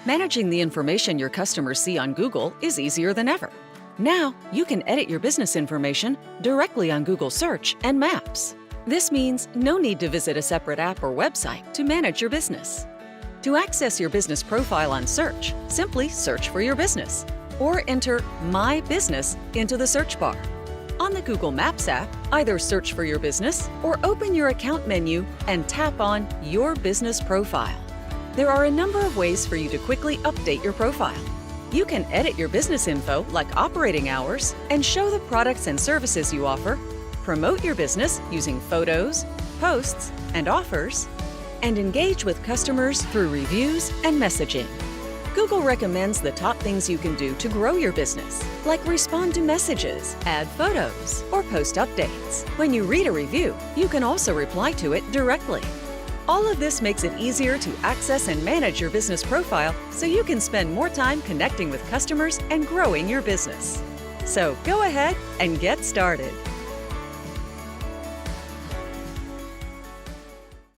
Managing the information your customers see on Google is easier than ever. Now, you can edit your business information directly on Google Search and Maps. This means no need to visit a separate app or website to manage your business. To access your business profile on Search, simply search for your business or enter My Business into the search bar. On the Google Maps app, either search for your business or open your account menu and tap on Your Business Profile. There are a number of ways for you to quickly update your profile. You can edit your business info like operating hours and show the products and services you offer, promote your business using photos, posts, and offers, and engage with customers through reviews and messaging. Google recommends the top things you can do to grow your business, like respond to messages, add photos, or post updates. When you read a review, you can also reply to it directly. All of this makes it easier to access and manage your business profile so you can spend more time connecting with customers and growing your business. So go ahead and get started.